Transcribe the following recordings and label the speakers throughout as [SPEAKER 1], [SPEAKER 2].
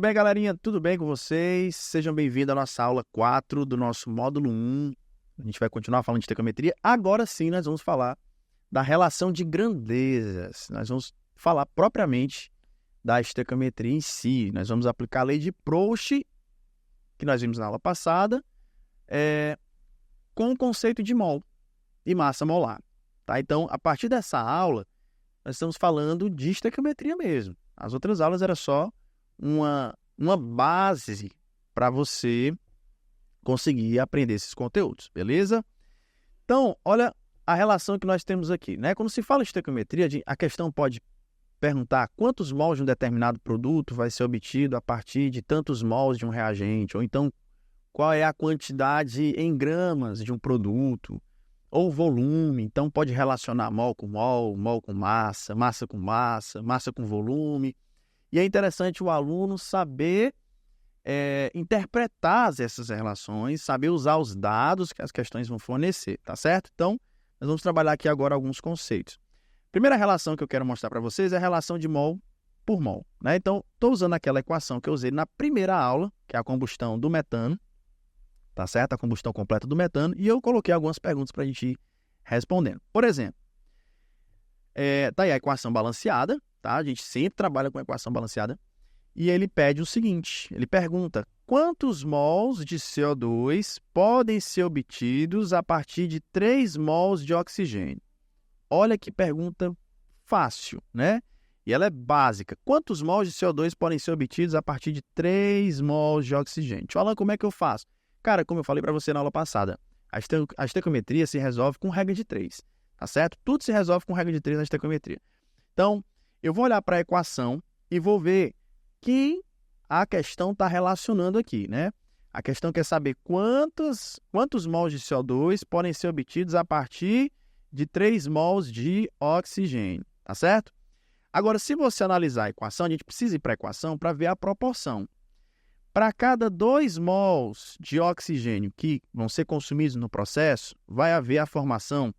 [SPEAKER 1] bem, galerinha? Tudo bem com vocês? Sejam bem-vindos à nossa aula 4 do nosso módulo 1. A gente vai continuar falando de estequiometria. Agora sim, nós vamos falar da relação de grandezas. Nós vamos falar propriamente da estequiometria em si. Nós vamos aplicar a lei de Proust, que nós vimos na aula passada, com o conceito de mol e massa molar. Tá? Então, a partir dessa aula, nós estamos falando de estequiometria mesmo. As outras aulas era só uma base para você conseguir aprender esses conteúdos, beleza? Então, olha a relação que nós temos aqui, né? Quando se fala de estequiometria, a questão pode perguntar quantos mols de um determinado produto vai ser obtido a partir de tantos mols de um reagente, ou então qual é a quantidade em gramas de um produto, ou volume. Então, pode relacionar mol com mol, mol com massa, massa com massa, massa com volume. E é interessante o aluno saber interpretar essas relações, saber usar os dados que as questões vão fornecer, tá certo? Então, nós vamos trabalhar aqui agora alguns conceitos. Primeira relação que eu quero mostrar para vocês é a relação de mol por mol, né? Então, estou usando aquela equação que eu usei na primeira aula, que é a combustão do metano, tá certo? A combustão completa do metano, e eu coloquei algumas perguntas para a gente ir respondendo. Por exemplo, tá aí a equação balanceada, tá? A gente sempre trabalha com a equação balanceada. E ele pede o seguinte, ele pergunta: quantos mols de CO2 podem ser obtidos a partir de 3 mols de oxigênio? Olha que pergunta fácil, né? E ela é básica. Quantos mols de CO2 podem ser obtidos a partir de 3 mols de oxigênio? Olha como é que eu faço. Cara, como eu falei para você na aula passada, a estequiometria se resolve com regra de 3, tá certo? Tudo se resolve com regra de 3 na estequiometria. Então, eu vou olhar para a equação e vou ver quem a questão está relacionando aqui, né? A questão quer saber quantos mols de CO2 podem ser obtidos a partir de 3 mols de oxigênio, tá certo? Agora, se você analisar a equação, a gente precisa ir para a equação para ver a proporção. Para cada 2 mols de oxigênio que vão ser consumidos no processo, vai haver a formação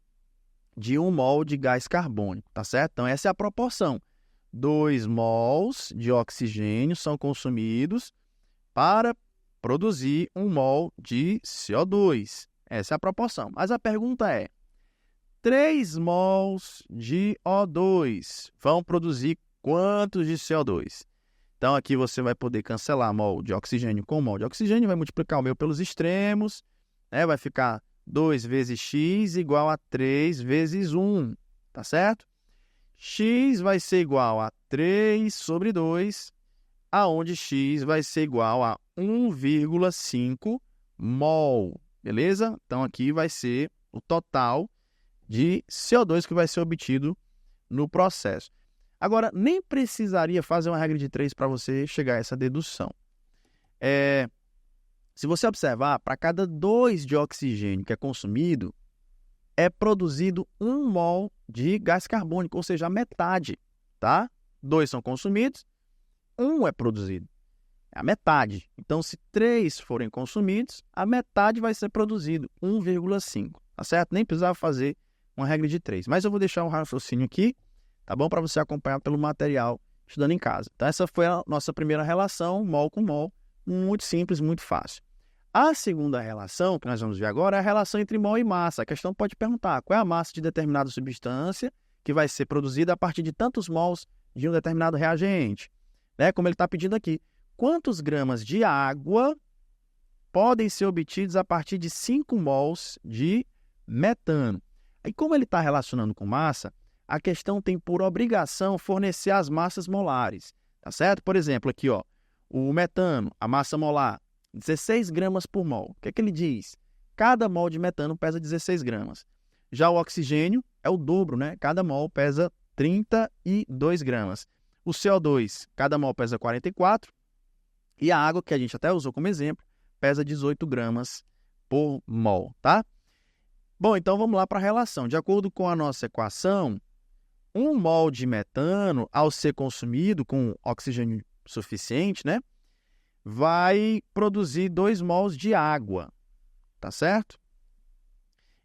[SPEAKER 1] de 1 mol de gás carbônico, tá certo? Então, essa é a proporção. 2 mols de oxigênio são consumidos para produzir 1 mol de CO2. Essa é a proporção. Mas a pergunta é: 3 mols de O2 vão produzir quantos de CO2? Então, aqui você vai poder cancelar mol de oxigênio com mol de oxigênio, vai multiplicar o meu pelos extremos, né? Vai ficar 2 vezes x igual a 3 vezes 1, tá certo? X vai ser igual a 3 sobre 2, aonde x vai ser igual a 1,5 mol, beleza? Então, aqui vai ser o total de CO2 que vai ser obtido no processo. Agora, nem precisaria fazer uma regra de 3 para você chegar a essa dedução. Se você observar, para cada 2 de oxigênio que é consumido, é produzido 1 mol de gás carbônico, ou seja, a metade, tá? 2 são consumidos, 1 é produzido, é a metade. Então, se 3 forem consumidos, a metade vai ser produzido, 1,5, tá certo? Nem precisava fazer uma regra de 3, mas eu vou deixar um raciocínio aqui, tá bom? Para você acompanhar pelo material estudando em casa. Então, essa foi a nossa primeira relação, mol com mol, muito simples, muito fácil. A segunda relação, que nós vamos ver agora, é a relação entre mol e massa. A questão pode perguntar qual é a massa de determinada substância que vai ser produzida a partir de tantos mols de um determinado reagente. Né? Como ele está pedindo aqui, quantos gramas de água podem ser obtidos a partir de 5 mols de metano? Aí, como ele está relacionando com massa, a questão tem por obrigação fornecer as massas molares. Tá certo? Por exemplo, aqui, ó, o metano, a massa molar, 16 gramas por mol. O que é que ele diz? Cada mol de metano pesa 16 gramas. Já o oxigênio é o dobro, né? Cada mol pesa 32 gramas. O CO2, cada mol pesa 44. E a água, que a gente até usou como exemplo, pesa 18 gramas por mol, tá? Bom, então vamos lá para a relação. De acordo com a nossa equação, 1 mol de metano, ao ser consumido com oxigênio suficiente, né? Vai produzir 2 mols de água, tá certo?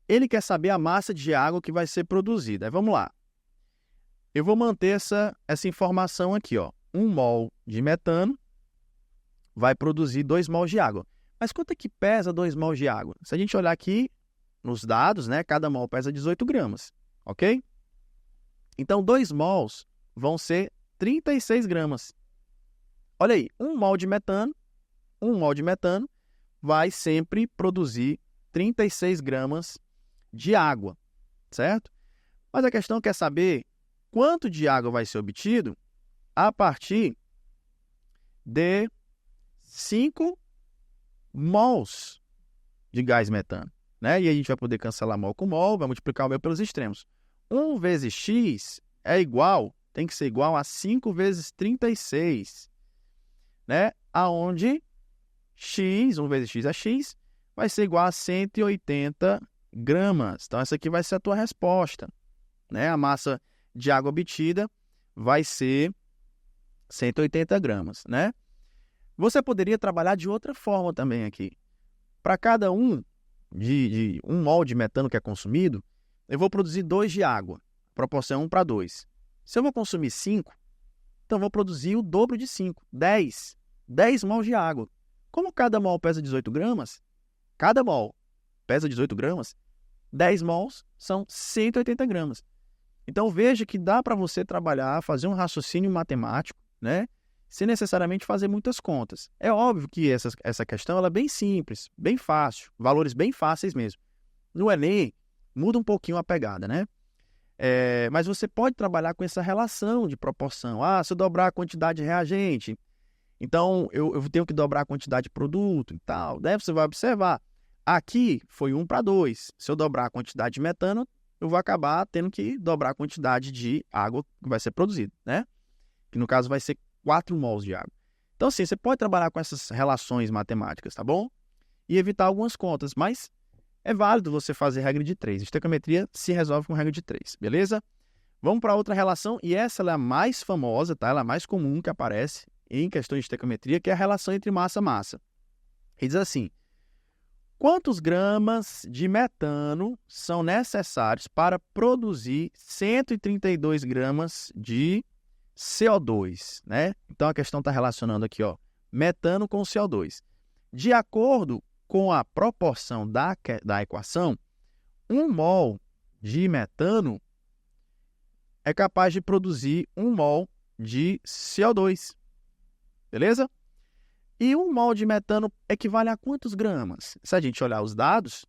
[SPEAKER 1] Ele quer saber a massa de água que vai ser produzida. Aí vamos lá. Eu vou manter essa informação aqui, ó. 1 mol de metano vai produzir 2 mols de água. Mas quanto é que pesa 2 mols de água? Se a gente olhar aqui nos dados, né, cada mol pesa 18 gramas, ok? Então, 2 mols vão ser 36 gramas. Olha aí, 1 mol de metano vai sempre produzir 36 gramas de água, certo? Mas a questão quer saber quanto de água vai ser obtido a partir de 5 mols de gás metano, né? E a gente vai poder cancelar mol com mol, vai multiplicar o mol pelos extremos. 1 vezes x tem que ser igual a 5 vezes 36, né? Aonde x, 1 vezes x é x, vai ser igual a 180 gramas. Então, essa aqui vai ser a tua resposta, né? A massa de água obtida vai ser 180 gramas, né? Você poderia trabalhar de outra forma também aqui. Para cada de 1 mol de metano que é consumido, eu vou produzir 2 de água. A proporção é 1 para 2. Se eu vou consumir 5, então eu vou produzir o dobro de 5, 10. 10 mols de água. Como cada mol pesa 18 gramas, 10 mols são 180 gramas. Então, veja que dá para você trabalhar, fazer um raciocínio matemático, né? Sem necessariamente fazer muitas contas. É óbvio que essa questão ela é bem simples, bem fácil, valores bem fáceis mesmo. No Enem, muda um pouquinho a pegada, né? Mas você pode trabalhar com essa relação de proporção. Se eu dobrar a quantidade de reagente, então eu tenho que dobrar a quantidade de produto e tal. Daí você vai observar. Aqui foi 1 para 2. Se eu dobrar a quantidade de metano, eu vou acabar tendo que dobrar a quantidade de água que vai ser produzida, né? Que no caso vai ser 4 mols de água. Então, assim, você pode trabalhar com essas relações matemáticas, tá bom? E evitar algumas contas, mas é válido você fazer regra de 3. Estequiometria se resolve com regra de 3, beleza? Vamos para outra relação, e essa ela é a mais famosa, tá? Ela é a mais comum que aparece em questões de estequiometria, que é a relação entre massa e massa. Ele diz assim: quantos gramas de metano são necessários para produzir 132 gramas de CO2, né? Então, a questão está relacionando aqui, ó, metano com CO2. De acordo com a proporção da equação, 1 mol de metano é capaz de produzir 1 mol de CO2. Beleza? E 1 mol de metano equivale a quantos gramas? Se a gente olhar os dados,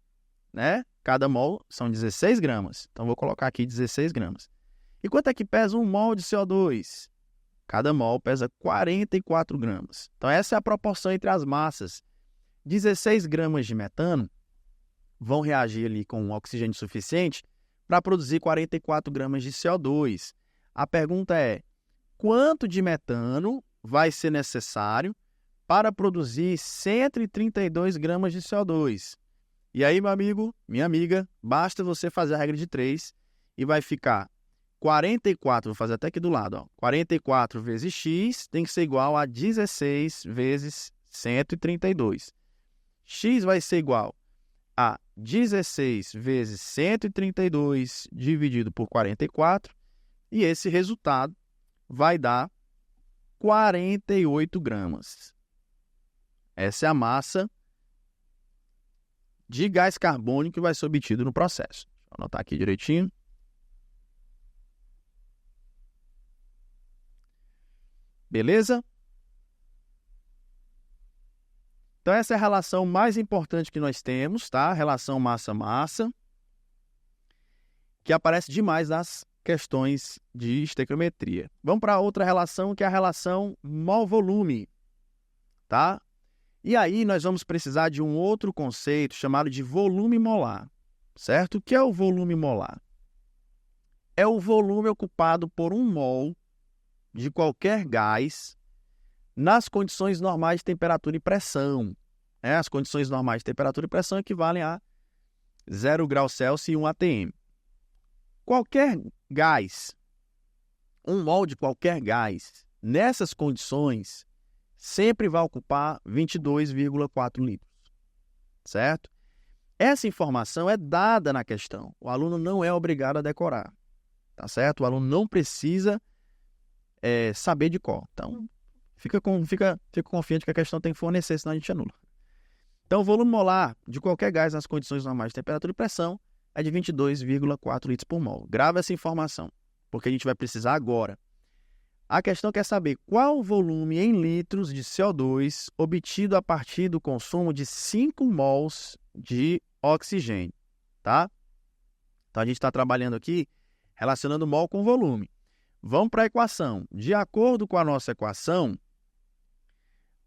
[SPEAKER 1] né? Cada mol são 16 gramas. Então, vou colocar aqui 16 gramas. E quanto é que pesa 1 mol de CO2? Cada mol pesa 44 gramas. Então, essa é a proporção entre as massas. 16 gramas de metano vão reagir ali com um oxigênio suficiente para produzir 44 gramas de CO2. A pergunta é: quanto de metano vai ser necessário para produzir 132 gramas de CO2? E aí, meu amigo, minha amiga, basta você fazer a regra de 3 e vai ficar 44, vou fazer até aqui do lado, ó, 44 vezes x tem que ser igual a 16 vezes 132. X vai ser igual a 16 vezes 132 dividido por 44, e esse resultado vai dar 48 gramas. Essa é a massa de gás carbônico que vai ser obtido no processo. Deixa eu anotar aqui direitinho. Beleza? Então, essa é a relação mais importante que nós temos, tá? Relação massa-massa, que aparece demais nas questões de estequiometria. Vamos para outra relação, que é a relação mol-volume, tá? E aí, nós vamos precisar de um outro conceito chamado de volume molar, certo? O que é o volume molar? É o volume ocupado por 1 mol de qualquer gás nas condições normais de temperatura e pressão. As condições normais de temperatura e pressão equivalem a 0 graus Celsius e 1 atm. Qualquer gás, 1 mol de qualquer gás, nessas condições, sempre vai ocupar 22,4 litros, certo? Essa informação é dada na questão. O aluno não é obrigado a decorar, tá certo? O aluno não precisa saber de cor. Então, Fica confiante que a questão tem que fornecer, senão a gente anula. Então, o volume molar de qualquer gás nas condições normais de temperatura e pressão é de 22,4 litros por mol. Grava essa informação, porque a gente vai precisar agora. A questão quer saber qual o volume em litros de CO2 obtido a partir do consumo de 5 mols de oxigênio, tá? Então, a gente está trabalhando aqui relacionando mol com volume. Vamos para a equação. De acordo com a nossa equação,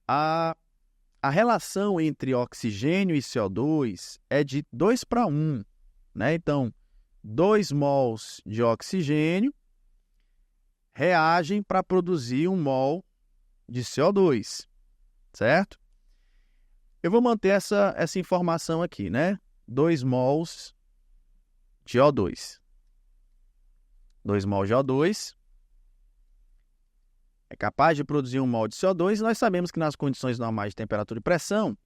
[SPEAKER 1] a relação entre oxigênio e CO2 é de 2:1, né? Então, 2 mols de oxigênio reagem para produzir 1 mol de CO2, certo? Eu vou manter essa informação aqui, né? 2 mols de O2. 2 mols de O2 é capaz de produzir 1 mol de CO2 e nós sabemos que nas condições normais de temperatura e pressão,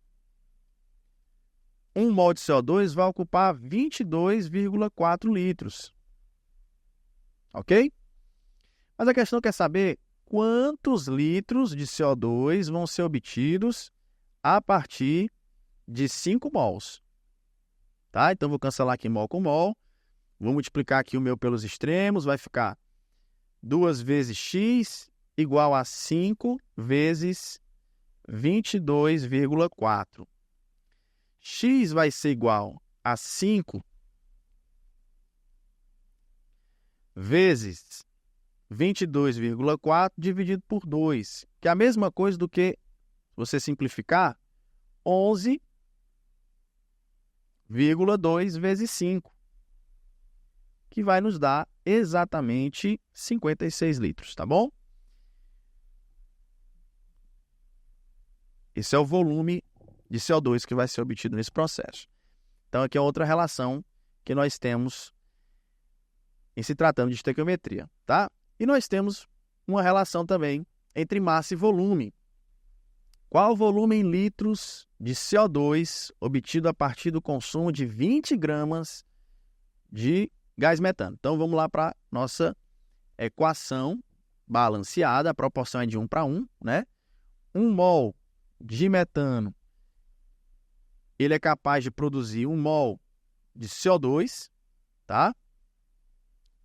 [SPEAKER 1] 1 mol de CO2 vai ocupar 22,4 litros. Ok? Mas a questão quer saber quantos litros de CO2 vão ser obtidos a partir de 5 mols. Tá? Então, vou cancelar aqui mol com mol. Vou multiplicar aqui o meu pelos extremos. Vai ficar 2 vezes x igual a 5 vezes 22,4. X vai ser igual a 5 vezes 22,4 dividido por 2, que é a mesma coisa do que, se você simplificar, 11,2 vezes 5, que vai nos dar exatamente 56 litros, tá bom? Esse é o volume de CO2 que vai ser obtido nesse processo. Então, aqui é outra relação que nós temos em se tratando de estequiometria, tá? E nós temos uma relação também entre massa e volume. Qual o volume em litros de CO2 obtido a partir do consumo de 20 gramas de gás metano? Então, vamos lá para a nossa equação balanceada. A proporção é de 1:1, né? 1 mol de metano, ele é capaz de produzir 1 mol de CO2, tá?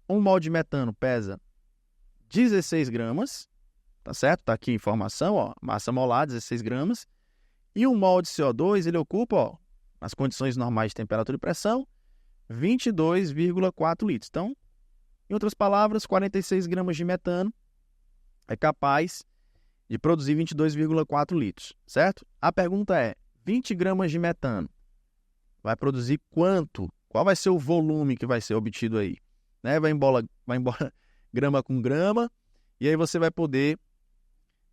[SPEAKER 1] 1 mol de metano pesa 16 gramas, tá certo? Tá aqui a informação, ó, massa molar, 16 gramas. E 1 mol de CO2, ele ocupa, ó, nas condições normais de temperatura e pressão, 22,4 litros. Então, em outras palavras, 46 gramas de metano é capaz de produzir 22,4 litros, certo? A pergunta é, 20 gramas de metano vai produzir quanto? Qual vai ser o volume que vai ser obtido aí? Né? Vai embora grama com grama, e aí você vai poder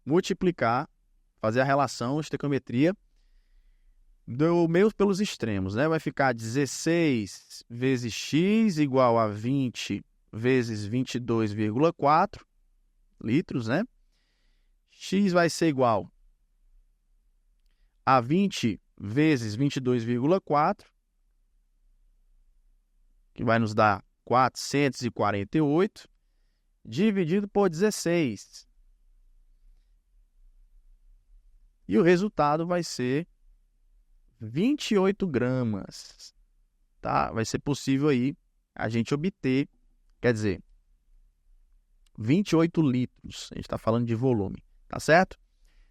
[SPEAKER 1] multiplicar, fazer a relação, estequiometria, do meio pelos extremos, né? Vai ficar 16 vezes x igual a 20 vezes 22,4 litros, né? X vai ser igual a 20 vezes 22,4, que vai nos dar 448, dividido por 16. E o resultado vai ser 28 gramas. Tá? Vai ser possível aí a gente obter, quer dizer, 28 litros. A gente está falando de volume, tá certo?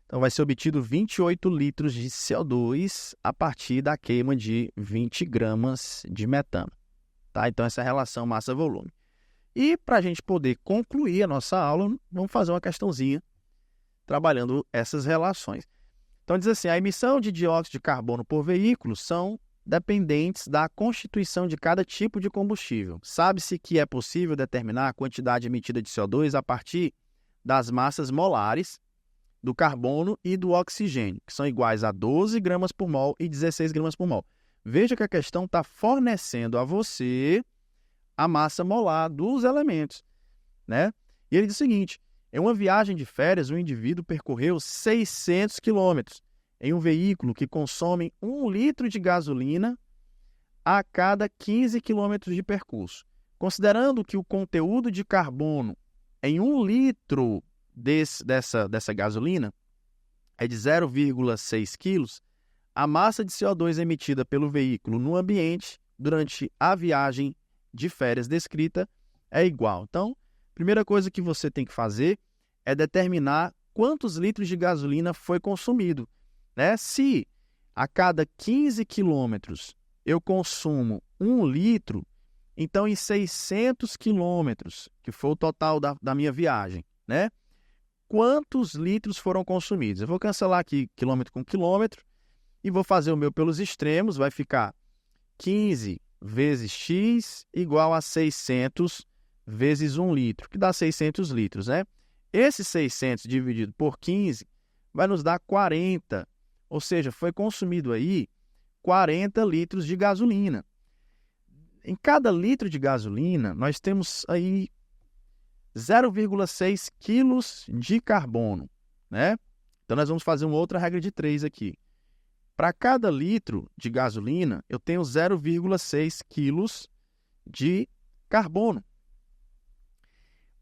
[SPEAKER 1] Então, vai ser obtido 28 litros de CO2 a partir da queima de 20 gramas de metano. Tá? Então, essa é a relação massa-volume. E, para a gente poder concluir a nossa aula, vamos fazer uma questãozinha trabalhando essas relações. Então, diz assim, a emissão de dióxido de carbono por veículo são dependentes da constituição de cada tipo de combustível. Sabe-se que é possível determinar a quantidade emitida de CO2 a partir das massas molares do carbono e do oxigênio, que são iguais a 12 gramas por mol e 16 gramas por mol. Veja que a questão está fornecendo a você a massa molar dos elementos, né? E ele diz o seguinte, em uma viagem de férias, o indivíduo percorreu 600 quilômetros em um veículo que consome 1 litro de gasolina a cada 15 quilômetros de percurso. Considerando que o conteúdo de carbono em 1 litro dessa gasolina é de 0,6 quilos, a massa de CO2 emitida pelo veículo no ambiente durante a viagem de férias descrita é igual. Então, a primeira coisa que você tem que fazer é determinar quantos litros de gasolina foi consumido, né? Se a cada 15 quilômetros eu consumo 1 litro, então em 600 quilômetros, que foi o total da minha viagem, né? Quantos litros foram consumidos? Eu vou cancelar aqui quilômetro com quilômetro e vou fazer o meu pelos extremos, vai ficar 15 vezes x igual a 600 vezes 1 litro, que dá 600 litros, né? Esse 600 dividido por 15 vai nos dar 40, ou seja, foi consumido aí 40 litros de gasolina. Em cada litro de gasolina, nós temos aí 0,6 quilos de carbono, né? Então, nós vamos fazer uma outra regra de 3 aqui. Para cada litro de gasolina, eu tenho 0,6 quilos de carbono.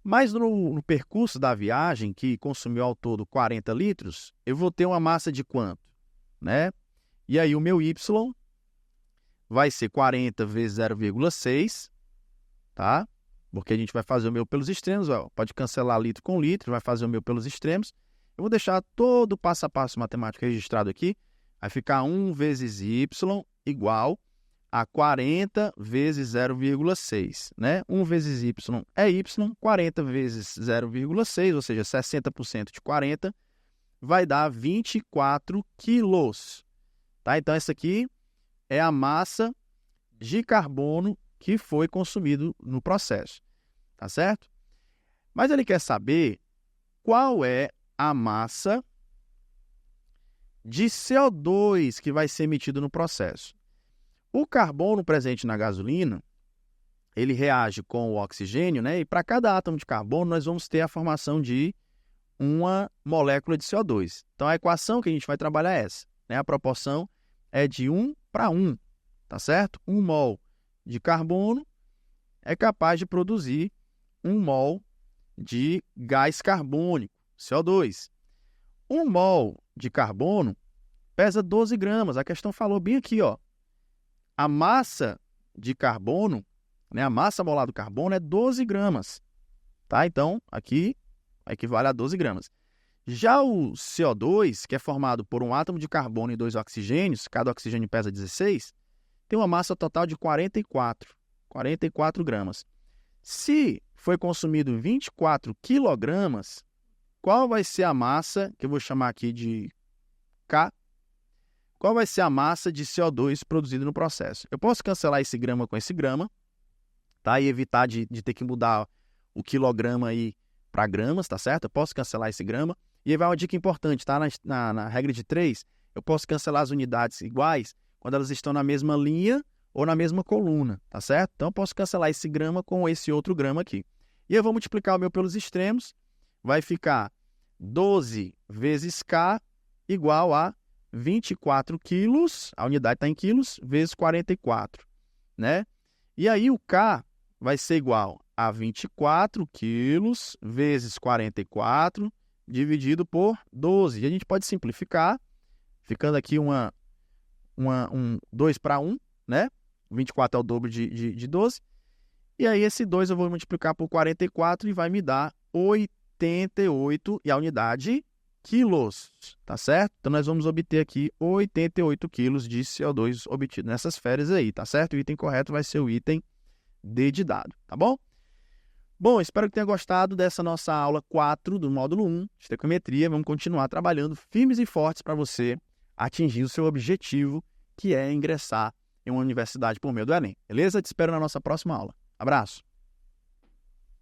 [SPEAKER 1] Mas no percurso da viagem, que consumiu ao todo 40 litros, eu vou ter uma massa de quanto, né? E aí o meu Y vai ser 40 vezes 0,6, tá? Porque a gente vai fazer o meu pelos extremos, ó. Pode cancelar litro com litro, vai fazer o meu pelos extremos. Eu vou deixar todo o passo a passo matemático registrado aqui. Vai ficar 1 vezes Y igual a 40 vezes 0,6, né? 1 vezes Y é Y, 40 vezes 0,6, ou seja, 60% de 40, vai dar 24 quilos, tá? Então, essa aqui é a massa de carbono que foi consumido no processo, tá certo? Mas ele quer saber qual é a massa de CO2 que vai ser emitido no processo. O carbono presente na gasolina, ele reage com o oxigênio, né? E para cada átomo de carbono, nós vamos ter a formação de uma molécula de CO2. Então, a equação que a gente vai trabalhar é essa, né? A proporção é de 1 para 1, tá certo? 1 mol de carbono é capaz de produzir 1 mol de gás carbônico, CO2. 1 mol de carbono pesa 12 gramas. A questão falou bem aqui, ó. A massa de carbono, né, a massa molar do carbono é 12 gramas, tá? Então, aqui equivale a 12 gramas. Já o CO2, que é formado por um átomo de carbono e 2 oxigênios, cada oxigênio pesa 16, tem uma massa total de 44 gramas. Se foi consumido 24 quilogramas, qual vai ser a massa, que eu vou chamar aqui de K? Qual vai ser a massa de CO2 produzida no processo? Eu posso cancelar esse grama com esse grama, tá? E evitar de ter que mudar o quilograma aí para gramas, tá certo? Eu posso cancelar esse grama. E aí vai uma dica importante, tá? Na regra de 3, eu posso cancelar as unidades iguais quando elas estão na mesma linha ou na mesma coluna, tá certo? Então, eu posso cancelar esse grama com esse outro grama aqui. E eu vou multiplicar o meu pelos extremos, vai ficar 12 vezes K igual a 24 quilos, a unidade está em quilos, vezes 44, né? E aí o K vai ser igual a 24 quilos vezes 44 dividido por 12. E a gente pode simplificar, ficando aqui um 2 para 1, né? 24 é o dobro de 12. E aí esse 2 eu vou multiplicar por 44 e vai me dar 88, e a unidade quilos, tá certo? Então, nós vamos obter aqui 88 quilos de CO2 obtido nessas férias aí, tá certo? O item correto vai ser o item D de dado, tá bom? Bom, espero que tenha gostado dessa nossa aula 4 do módulo 1, estequiometria. Vamos continuar trabalhando firmes e fortes para você atingir o seu objetivo, que é ingressar em uma universidade por meio do Enem, beleza? Te espero na nossa próxima aula. Abraço!